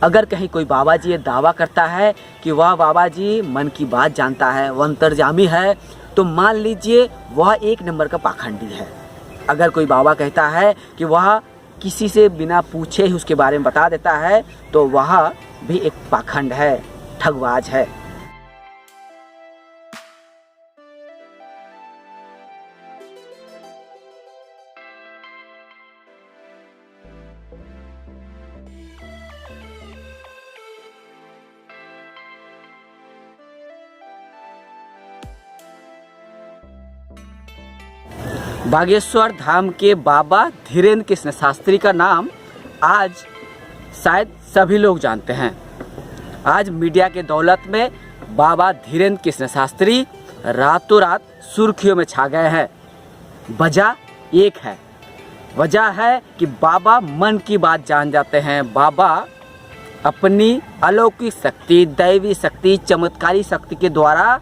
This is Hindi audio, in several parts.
अगर कहीं कोई बाबा जी ये दावा करता है कि वह बाबा जी मन की बात जानता है, वह अंतर्यामी है, तो मान लीजिए वह एक नंबर का पाखंडी है। अगर कोई बाबा कहता है कि वह किसी से बिना पूछे ही उसके बारे में बता देता है, तो वह भी एक पाखंड है, ठगबाज है। बागेश्वर धाम के बाबा धीरेन्द्र कृष्ण शास्त्री का नाम आज शायद सभी लोग जानते हैं। आज मीडिया के दौलत में बाबा धीरेन्द्र कृष्ण शास्त्री रातों रात सुर्खियों में छा गए हैं। वजह एक है, वजह है कि बाबा मन की बात जान जाते हैं। बाबा अपनी अलौकिक शक्ति, दैवी शक्ति, चमत्कारी शक्ति के द्वारा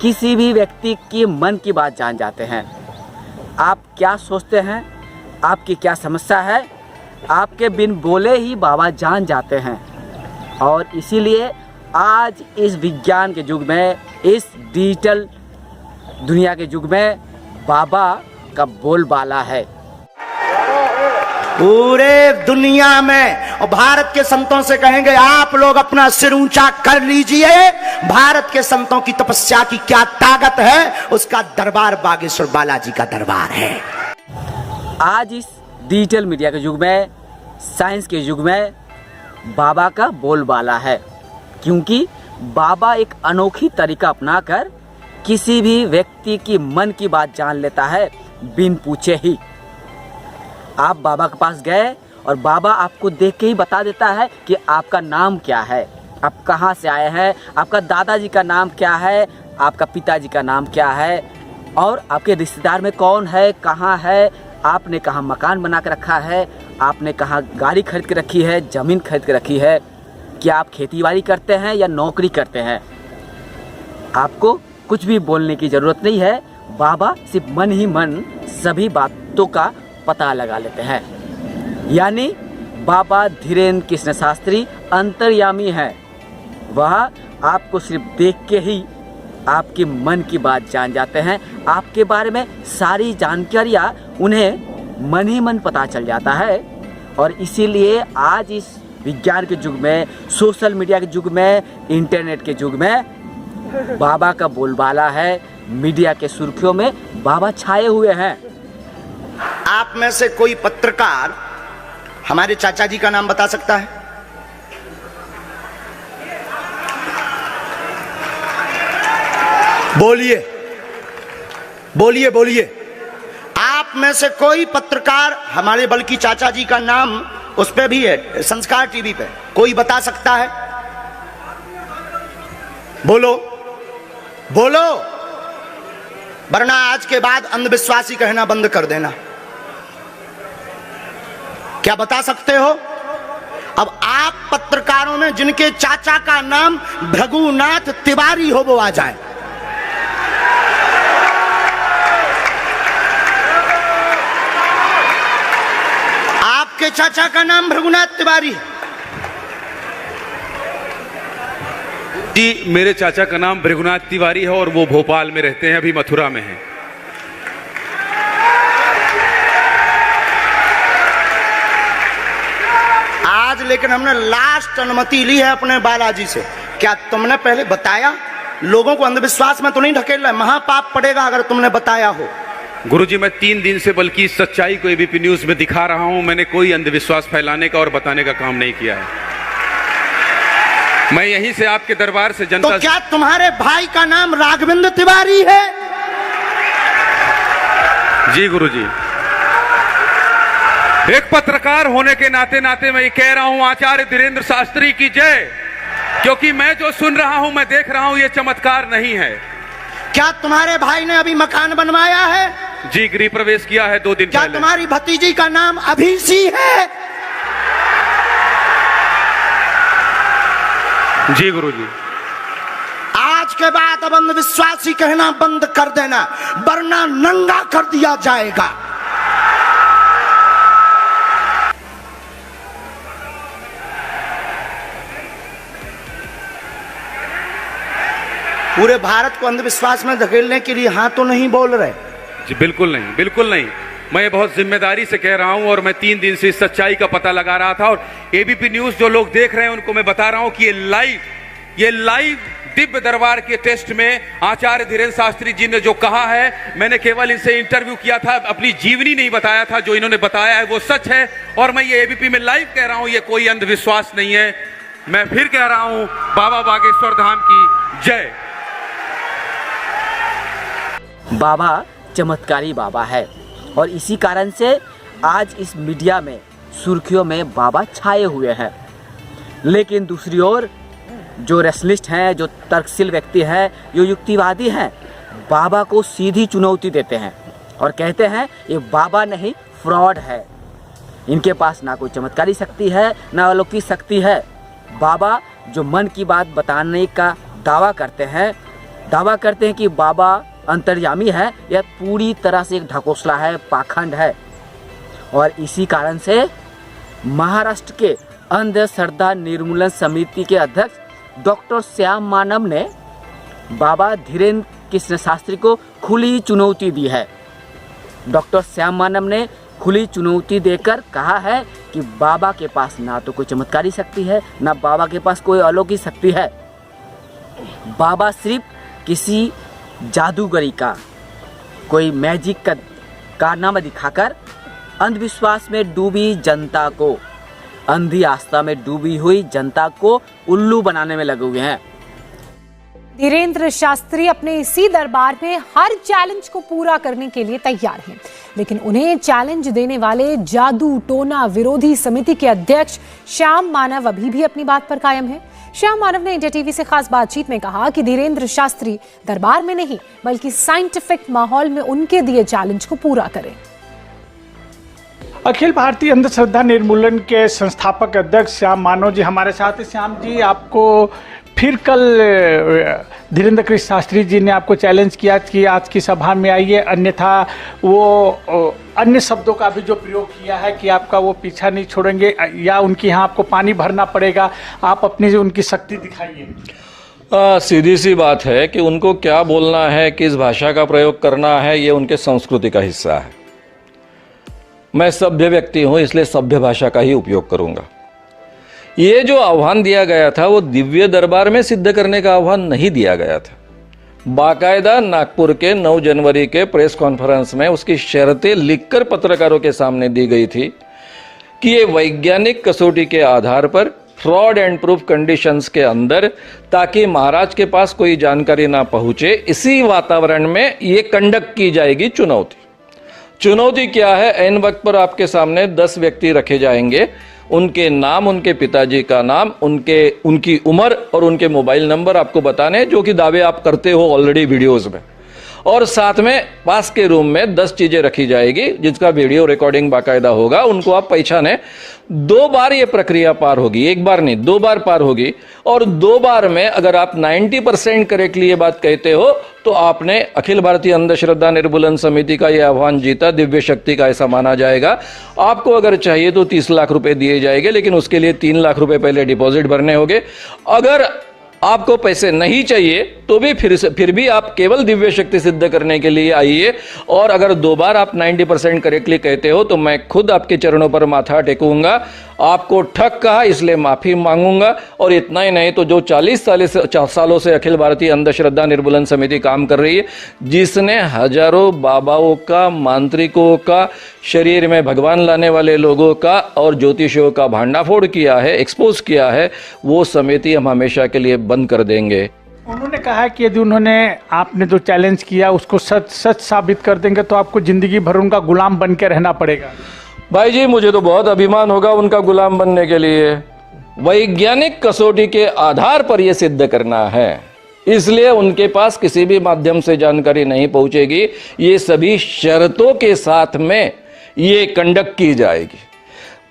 किसी भी व्यक्ति की मन की बात जान जाते हैं। आप क्या सोचते हैं, आपकी क्या समस्या है, आपके बिन बोले ही बाबा जान जाते हैं। और इसीलिए आज इस विज्ञान के युग में, इस डिजिटल दुनिया के युग में बाबा का बोलबाला है। पूरे दुनिया में और भारत के संतों से कहेंगे आप लोग अपना सिर ऊंचा कर लीजिए। भारत के संतों की तपस्या की क्या ताकत है, उसका दरबार बागेश्वर बालाजी का दरबार है। आज इस डिजिटल मीडिया के युग में, साइंस के युग में बाबा का बोलबाला है, क्योंकि बाबा एक अनोखी तरीका अपनाकर किसी भी व्यक्ति की मन की बात जान लेता है बिन पूछे ही। आप बाबा के पास गए और बाबा आपको देख के ही बता देता है कि आपका नाम क्या है, आप कहाँ से आए हैं, आपका दादाजी का नाम क्या है, आपका पिताजी का नाम क्या है, और आपके रिश्तेदार में कौन है, कहाँ है, आपने कहाँ मकान बना के रखा है, आपने कहाँ गाड़ी खरीद के रखी है, ज़मीन खरीद के रखी है, क्या आप खेतीबाड़ी करते हैं या नौकरी करते हैं। आपको कुछ भी बोलने की ज़रूरत नहीं है, बाबा सिर्फ मन ही मन सभी बातों का पता लगा लेते हैं। यानी बाबा धीरेन्द्र कृष्ण शास्त्री अंतर्यामी है। वह आपको सिर्फ देख के ही आपके मन की बात जान जाते हैं, आपके बारे में सारी जानकारियाँ उन्हें मन ही मन पता चल जाता है। और इसीलिए आज इस विज्ञान के युग में, सोशल मीडिया के युग में, इंटरनेट के युग में बाबा का बोलबाला है। मीडिया के सुर्खियों में बाबा छाए हुए हैं। आप में से कोई पत्रकार हमारे चाचा जी का नाम बता सकता है? बोलिए बोलिए बोलिए। आप में से कोई पत्रकार हमारे बल्कि चाचा जी का नाम उस पे भी है, संस्कार टीवी पे, कोई बता सकता है? बोलो बोलो, वरना आज के बाद अंधविश्वासी कहना बंद कर देना। क्या बता सकते हो? अब आप पत्रकारों में जिनके चाचा का नाम भृगुनाथ तिवारी हो वो आ जाए। आपके चाचा का नाम भृगुनाथ तिवारी? जी, मेरे चाचा का नाम भृगुनाथ तिवारी है और वो भोपाल में रहते हैं, अभी मथुरा में हैं। आज लेकिन हमने लास्ट अनुमति ली है अपने बालाजी से। क्या तुमने पहले बताया? लोगों को अंधविश्वास में तो नहीं ढकेल रहा, महापाप पड़ेगा अगर तुमने बताया हो। गुरुजी, मैं 3 दिन से बल्कि सच्चाई को एबीपी न्यूज में दिखा रहा हूं। मैंने कोई अंधविश्वास फैलाने का और बताने का काम नहीं किया है। मैं यहीं से आपके दरबार से जनता। तो क्या तुम्हारे भाई का नाम राघवेंद्र तिवारी है? जी गुरुजी, एक पत्रकार होने के नाते मैं ये कह रहा हूं, आचार्य धीरेन्द्र शास्त्री की जय। क्योंकि मैं जो सुन रहा हूं, मैं देख रहा हूं, ये चमत्कार नहीं है। क्या तुम्हारे भाई ने अभी मकान बनवाया है? जी, गृह प्रवेश किया है 2 दिन क्या पहले। तुम्हारी भतीजी का नाम अभिषी है? जी गुरुजी। आज के बाद अब अंधविश्वासी कहना बंद कर देना, वरना नंगा कर दिया जाएगा। पूरे भारत को अंधविश्वास में धकेलने के लिए हाँ तो नहीं बोल रहे। जी बिल्कुल नहीं, बिल्कुल नहीं। मैं बहुत जिम्मेदारी से कह रहा हूं और मैं 3 दिन से इस सच्चाई का पता लगा रहा था। और एबीपी न्यूज जो लोग देख रहे हैं उनको मैं बता रहा हूं कि ये लाइव दिव्य दरबार के टेस्ट में आचार्य धीरेन्द्र शास्त्री जी ने जो कहा है, मैंने केवल इनसे इंटरव्यू किया था, अपनी जीवनी नहीं बताया था। जो इन्होंने बताया है वो सच है और मैं ये एबीपी में लाइव कह रहा हूं, ये कोई अंधविश्वास नहीं है। मैं फिर कह रहा हूं, बाबा बागेश्वर धाम की जय। बाबा चमत्कारी बाबा है और इसी कारण से आज इस मीडिया में सुर्खियों में बाबा छाए हुए हैं। लेकिन दूसरी ओर जो रेशनलिस्ट हैं, जो तर्कशील व्यक्ति हैं, जो युक्तिवादी हैं, बाबा को सीधी चुनौती देते हैं और कहते हैं ये बाबा नहीं फ्रॉड है, इनके पास ना कोई चमत्कारी शक्ति है ना अलौकिक शक्ति है। बाबा जो मन की बात बताने का दावा करते हैं कि बाबा अंतर्यामी है, यह पूरी तरह से एक ढकोसला है, पाखंड है। और इसी कारण से महाराष्ट्र के अंधश्रद्धा निर्मूलन समिति के अध्यक्ष डॉक्टर श्याम मानव ने बाबा धीरेन्द्र कृष्ण शास्त्री को खुली चुनौती दी है। डॉक्टर श्याम मानव ने खुली चुनौती देकर कहा है कि बाबा के पास ना तो कोई चमत्कारी शक्ति है, ना बाबा के पास कोई अलौकिक शक्ति है। बाबा सिर्फ किसी जादूगरी का, कोई मैजिक का कारनामा दिखाकर अंधविश्वास में डूबी जनता को, अंधी आस्था में डूबी हुई जनता को उल्लू बनाने में लगे हुए हैं। धीरेन्द्र शास्त्री अपने इसी दरबार में हर चैलेंज को पूरा करने के लिए तैयार हैं, लेकिन उन्हें चैलेंज देने वाले जादू टोना विरोधी समिति के अध्यक्ष श्याम मानव अभी भी अपनी बात पर कायम है। श्याम मानव ने इंडिया टीवी से खास बातचीत में कहा कि धीरेन्द्र शास्त्री दरबार में नहीं बल्कि साइंटिफिक माहौल में उनके दिए चैलेंज को पूरा करें। अखिल भारतीय अंधश्रद्धा निर्मूलन के संस्थापक अध्यक्ष श्याम मानव जी हमारे साथ हैं। श्याम जी, आपको फिर कल धीरेन्द्र कृष्ण शास्त्री जी ने आपको चैलेंज किया कि आज की सभा में आइए, अन्यथा वो अन्य शब्दों का भी जो प्रयोग किया है कि आपका वो पीछा नहीं छोड़ेंगे या उनके यहाँ आपको पानी भरना पड़ेगा, आप अपनी उनकी शक्ति दिखाइए। सीधी सी बात है कि उनको क्या बोलना है, किस भाषा का प्रयोग करना है, ये उनके संस्कृति का हिस्सा है। मैं सभ्य व्यक्ति हूँ, इसलिए सभ्य भाषा का ही उपयोग करूँगा। ये जो आह्वान दिया गया था वो दिव्य दरबार में सिद्ध करने का आह्वान नहीं दिया गया था। बाकायदा नागपुर के 9 जनवरी के प्रेस कॉन्फ्रेंस में उसकी शर्तें लिखकर पत्रकारों के सामने दी गई थी कि ये वैज्ञानिक कसौटी के आधार पर फ्रॉड एंड प्रूफ कंडीशंस के अंदर, ताकि महाराज के पास कोई जानकारी ना पहुंचे, इसी वातावरण में ये कंडक्ट की जाएगी चुनौती क्या है? ऐन वक्त पर आपके सामने 10 व्यक्ति रखे जाएंगे, उनके नाम, उनके पिताजी का नाम, उनकी उम्र और उनके मोबाइल नंबर आपको बताने, जो कि दावे आप करते हो ऑलरेडी वीडियोस में। और साथ में पास के रूम में 10 चीजें रखी जाएगी जिसका वीडियो रिकॉर्डिंग बाकायदा होगा, उनको आप पहचाने। 2 बार ये प्रक्रिया पार होगी, 1 बार नहीं 2 बार पार होगी। और 2 बार में अगर आप 90% करेक्टली ये बात कहते हो तो आपने अखिल भारतीय अंधश्रद्धा निर्मूलन समिति का ये आह्वान जीता, दिव्य शक्ति का ऐसा माना जाएगा। आपको अगर चाहिए तो 30 लाख रुपए दिए जाएंगे, लेकिन उसके लिए 3 लाख रुपए पहले डिपॉजिट भरने होंगे। अगर आपको पैसे नहीं चाहिए तो भी फिर भी आप केवल दिव्य शक्ति सिद्ध करने के लिए आइए। और अगर 2 बार आप 90% करेक्टली कहते हो तो मैं खुद आपके चरणों पर माथा टेकूंगा, आपको ठग कहा इसलिए माफी मांगूंगा। और इतना ही नहीं तो जो 40 सालों से अखिल भारतीय अंधश्रद्धा निर्मूलन समिति काम कर रही है, जिसने हजारों बाबाओं का, मांत्रिकों का, शरीर में भगवान लाने वाले लोगों का और ज्योतिषियों का भांडाफोड़ किया है, एक्सपोज किया है, वो समिति हम हमेशा के लिए बंद कर देंगे। उन्होंने कहा कि यदि आपने जो चैलेंज किया उसको सच साबित कर देंगे तो आपको जिंदगी भर उनका गुलाम बन के रहना पड़ेगा। भाई जी, मुझे तो बहुत अभिमान होगा उनका गुलाम बनने के लिए। वैज्ञानिक कसौटी के आधार पर यह सिद्ध करना है, इसलिए उनके पास किसी भी माध्यम से जानकारी नहीं पहुंचेगी। ये सभी शर्तों के साथ में ये कंडक्ट की जाएगी।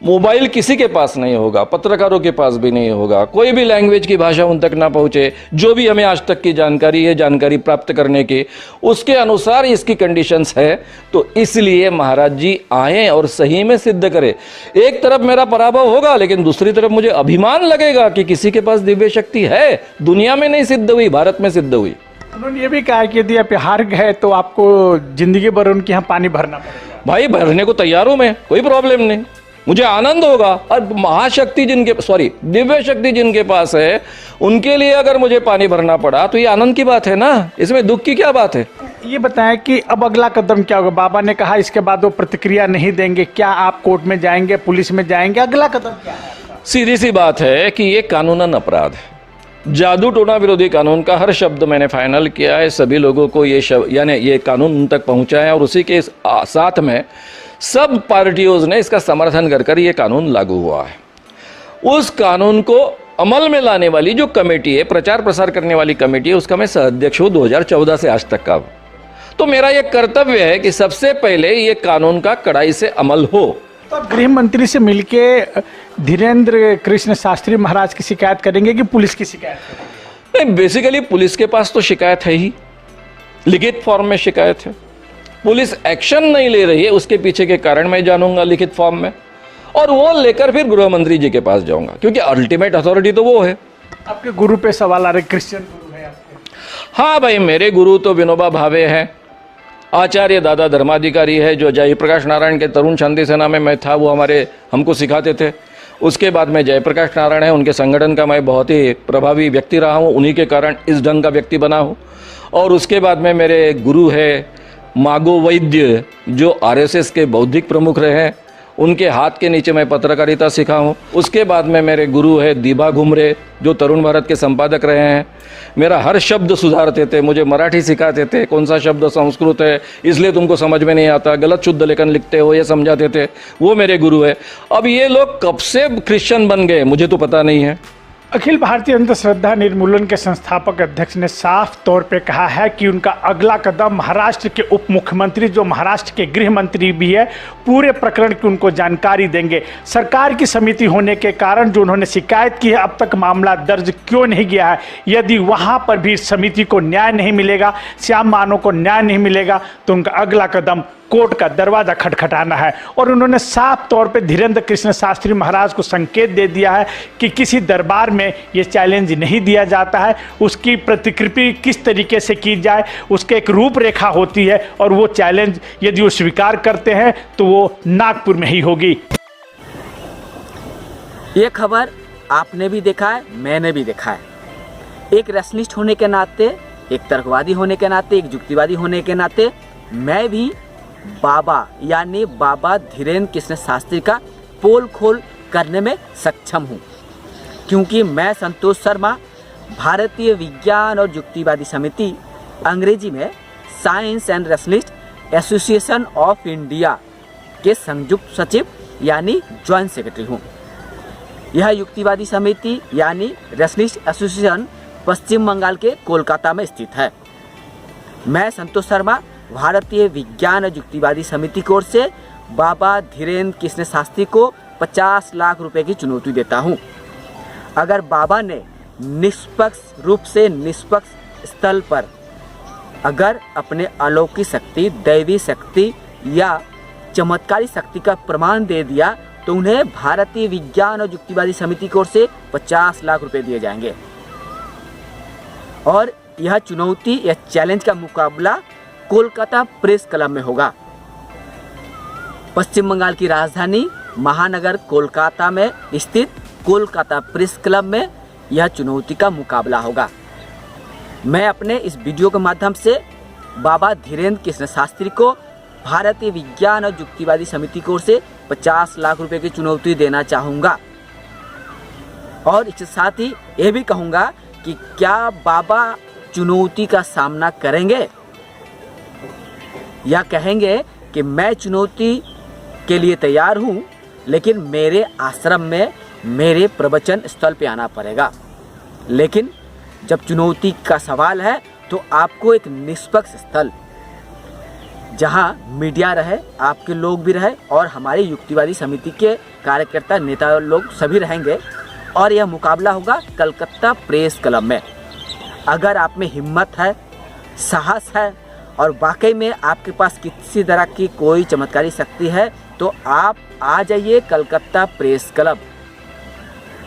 मोबाइल किसी के पास नहीं होगा, पत्रकारों के पास भी नहीं होगा, कोई भी लैंग्वेज की भाषा उन तक ना पहुंचे। जो भी हमें आज तक की जानकारी है, जानकारी प्राप्त करने की, उसके अनुसार इसकी कंडीशंस है। तो इसलिए महाराज जी आए और सही में सिद्ध करें। एक तरफ मेरा पराभव होगा, लेकिन दूसरी तरफ मुझे अभिमान लगेगा कि किसी के पास दिव्य शक्ति है। दुनिया में नहीं सिद्ध हुई, भारत में सिद्ध हुई। उन्होंने ये भी कहा कि यदि आप हार गए तो आपको जिंदगी भर उनके यहाँ पानी भरना पड़ेगा। भाई भरने को तैयार हूं मैं, कोई प्रॉब्लम नहीं, मुझे आनंद होगा। और महाशक्ति दिव्य शक्ति जिनके पास है उनके लिए अगर मुझे पानी भरना पड़ा तो ये आनंद की बात है ना, इसमें दुख की क्या बात है। ये बताएं कि अब अगला कदम क्या होगा? बाबा ने कहा इसके बाद वो प्रतिक्रिया नहीं देंगे, क्या आप कोर्ट में जाएंगे, पुलिस में जाएंगे, अगला कदम क्या है? सीधी सी बात है कि ये कानूनन अपराध है। जादू टोना विरोधी कानून का हर शब्द मैंने फाइनल किया है, सभी लोगों को ये कानून उन तक पहुंचा है और उसी के साथ में सब पार्टियों ने इसका समर्थन कर ये कानून लागू हुआ है। उस कानून को अमल में लाने वाली जो कमेटी है, प्रचार प्रसार करने वाली कमेटी है, उसका मैं सह-अध्यक्ष हूँ 2014 से आज तक का। तो मेरा ये कर्तव्य है कि सबसे पहले ये कानून का कड़ाई से अमल हो। तो आप गृह मंत्री से मिलके धीरेंद्र कृष्ण शास्त्री महाराज की शिकायत करेंगे कि पुलिस की शिकायत करेंगे? नहीं, बेसिकली पुलिस के पास तो शिकायत है ही, लिखित फॉर्म में शिकायत है। पुलिस एक्शन नहीं ले रही है, उसके पीछे के कारण मैं जानूंगा लिखित फॉर्म में, और वो लेकर फिर गृह मंत्री जी के पास जाऊंगा, क्योंकि अल्टीमेट अथॉरिटी तो वो है। आपके गुरु पे सवाल आ रहे, क्रिश्चियन गुरु है आपके? हाँ भाई, मेरे गुरु तो विनोबा भावे हैं, आचार्य दादा धर्माधिकारी है, जो जयप्रकाश नारायण के तरुण शांति सेना में मैं था, वो हमको सिखाते थे। उसके बाद में जयप्रकाश नारायण है, उनके संगठन का मैं बहुत ही प्रभावी व्यक्ति रहा हूँ, उन्हीं के कारण इस ढंग का व्यक्ति बना हूँ। और उसके बाद में मेरे गुरु है मागो वैद्य, जो आरएसएस के बौद्धिक प्रमुख रहे हैं, उनके हाथ के नीचे मैं पत्रकारिता सीखा हूँ। उसके बाद में मेरे गुरु है दीबा घुमरे, जो तरुण भारत के संपादक रहे हैं, मेरा हर शब्द सुधारते थे, मुझे मराठी सिखाते थे, कौन सा शब्द संस्कृत है इसलिए तुमको समझ में नहीं आता, गलत शुद्ध लेखन लिखते हो, ये समझाते थे, वो मेरे गुरु है। अब ये लोग कब से क्रिश्चियन बन गए मुझे तो पता नहीं है। अखिल भारतीय अंधश्रद्धा निर्मूलन के संस्थापक अध्यक्ष ने साफ तौर पे कहा है कि उनका अगला कदम महाराष्ट्र के उप मुख्यमंत्री, जो महाराष्ट्र के गृह मंत्री भी है, पूरे प्रकरण की उनको जानकारी देंगे। सरकार की समिति होने के कारण जो उन्होंने शिकायत की है, अब तक मामला दर्ज क्यों नहीं किया है? यदि वहां पर भी समिति को न्याय नहीं मिलेगा, श्याम मानो को न्याय नहीं मिलेगा, तो उनका अगला कदम कोर्ट का दरवाजा खटखटाना है। और उन्होंने साफ तौर पे धीरेंद्र कृष्ण शास्त्री महाराज को संकेत दे दिया है कि किसी दरबार में ये चैलेंज नहीं दिया जाता है, उसकी प्रतिकृति किस तरीके से की जाए, उसके एक रूपरेखा होती है, और वो चैलेंज यदि वो स्वीकार करते हैं तो वो नागपुर में ही होगी। ये खबर आपने भी देखा है, मैंने भी देखा है। एक रैशनिस्ट होने के नाते, एक तर्कवादी होने के नाते, एक युक्तिवादी होने के नाते मैं भी बाबा यानी बाबा धीरेंद्र कृष्ण शास्त्री का पोल खोल करने में सक्षम हूँ, क्योंकि मैं संतोष शर्मा भारतीय विज्ञान और युक्तिवादी समिति, अंग्रेजी में science and rationalist association of India के संयुक्त सचिव यानी ज्वाइंट सेक्रेटरी हूँ। यह युक्तिवादी समिति यानी रैशनिस्ट एसोसिएशन पश्चिम बंगाल के कोलकाता में स्थित है। मैं संतोष शर्मा भारतीय विज्ञान और युक्तिवादी समिति की ओर से बाबा धीरेंद्र कृष्ण शास्त्री को 50 लाख रुपए की चुनौती देता हूं। अगर बाबा ने निष्पक्ष रूप से निष्पक्ष स्थल पर अगर अपने अलौकिक शक्ति, दैवी शक्ति या चमत्कारी शक्ति का प्रमाण दे दिया तो उन्हें भारतीय विज्ञान और युक्तिवादी समिति की ओर से 50 लाख रुपए दिए जाएंगे। और यह चुनौती, यह चैलेंज का मुकाबला कोलकाता प्रेस क्लब में होगा। पश्चिम बंगाल की राजधानी महानगर कोलकाता में स्थित कोलकाता प्रेस क्लब में यह चुनौती का मुकाबला होगा। मैं अपने इस वीडियो के माध्यम से बाबा धीरेंद्र कृष्ण शास्त्री को भारतीय विज्ञान और युक्तिवादी समिति की ओर से 50 लाख रुपए की चुनौती देना चाहूँगा। और इसके साथ ही ये भी कहूँगा कि क्या बाबा चुनौती का सामना करेंगे या कहेंगे कि मैं चुनौती के लिए तैयार हूँ, लेकिन मेरे आश्रम में मेरे प्रवचन स्थल पे आना पड़ेगा। लेकिन जब चुनौती का सवाल है तो आपको एक निष्पक्ष स्थल, जहाँ मीडिया रहे, आपके लोग भी रहे और हमारी युक्तिवादी समिति के कार्यकर्ता, नेता लोग सभी रहेंगे, और यह मुकाबला होगा कलकत्ता प्रेस क्लब में। अगर आप में हिम्मत है, साहस है और वाकई में आपके पास किसी तरह की कोई चमत्कारी शक्ति है तो आप आ जाइए कलकत्ता प्रेस क्लब।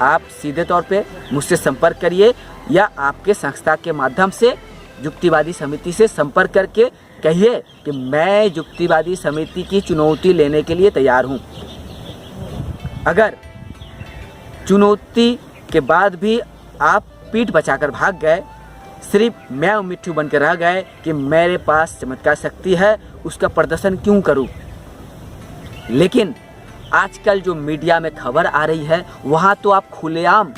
आप सीधे तौर पे मुझसे संपर्क करिए या आपके संस्था के माध्यम से युक्तिवादी समिति से संपर्क करके कहिए कि मैं युक्तिवादी समिति की चुनौती लेने के लिए तैयार हूँ। अगर चुनौती के बाद भी आप पीठ बचाकर भाग गए, सिर्फ मैं मिट्ठू बनकर रह गए कि मेरे पास चमत्कार शक्ति है, उसका प्रदर्शन क्यों करूं। लेकिन आजकल जो मीडिया में खबर आ रही है वहाँ तो आप खुलेआम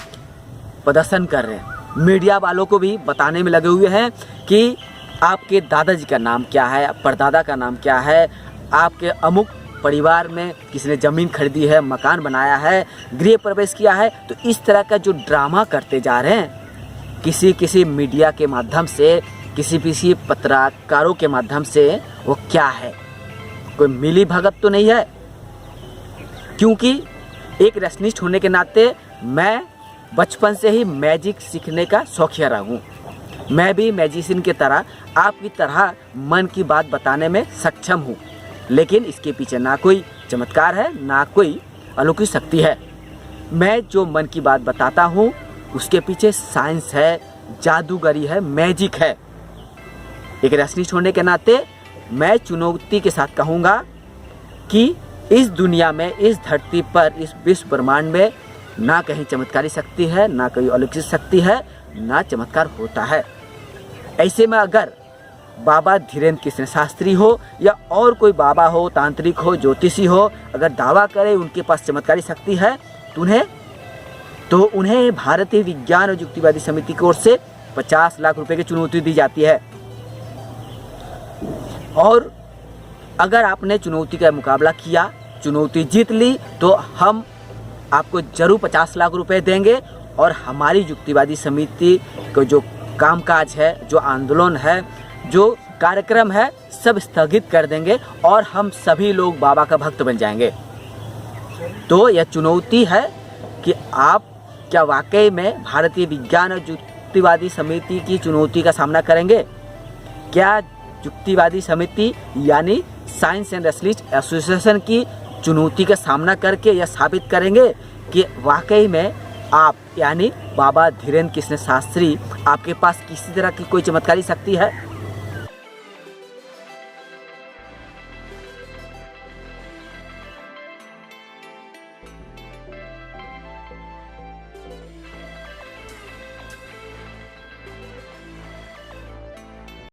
प्रदर्शन कर रहे हैं। मीडिया वालों को भी बताने में लगे हुए हैं कि आपके दादाजी का नाम क्या है, परदादा का नाम क्या है, आपके अमुक परिवार में किसने ज़मीन खरीदी है, मकान बनाया है, गृह प्रवेश किया है। तो इस तरह का जो ड्रामा करते जा रहे हैं किसी मीडिया के माध्यम से, किसी पत्रकारों के माध्यम से, वो क्या है? कोई मिली भगत तो नहीं है। क्योंकि एक रसनिष्ठ होने के नाते मैं बचपन से ही मैजिक सीखने का शौकिया रहा हूँ। मैं भी मैजिशियन की तरह आपकी तरह मन की बात बताने में सक्षम हूँ, लेकिन इसके पीछे ना कोई चमत्कार है, ना कोई अलौकिक शक्ति है। मैं जो मन की बात बताता हूँ उसके पीछे साइंस है, जादूगरी है, मैजिक है। एक रसनिष्ठ होने के नाते मैं चुनौती के साथ कहूँगा कि इस दुनिया में, इस धरती पर, इस विश्व ब्रह्मांड में ना कहीं चमत्कारी शक्ति है, ना कोई अलौकिक शक्ति है, ना चमत्कार होता है। ऐसे में अगर बाबा धीरेन्द्र कृष्ण शास्त्री हो या और कोई बाबा हो, तांत्रिक हो, ज्योतिषी हो, अगर दावा करे उनके पास चमत्कारी शक्ति है तो उन्हें भारतीय विज्ञान और युक्तिवादी समिति की ओर से 50 लाख रुपए की चुनौती दी जाती है। और अगर आपने चुनौती का मुकाबला किया, चुनौती जीत ली, तो हम आपको जरूर 50 लाख रुपए देंगे और हमारी युक्तिवादी समिति को जो कामकाज है, जो आंदोलन है, जो कार्यक्रम है, सब स्थगित कर देंगे और हम सभी लोग बाबा का भक्त बन जाएंगे। तो यह चुनौती है कि आप क्या वाकई में भारतीय विज्ञान और युक्तिवादी समिति की चुनौती का सामना करेंगे? क्या युक्तिवादी समिति यानी साइंस एंड रिसर्च एसोसिएशन की चुनौती का सामना करके यह साबित करेंगे कि वाकई में आप यानी बाबा धीरेन्द्र कृष्ण शास्त्री, आपके पास किसी तरह की कोई चमत्कारी शक्ति है?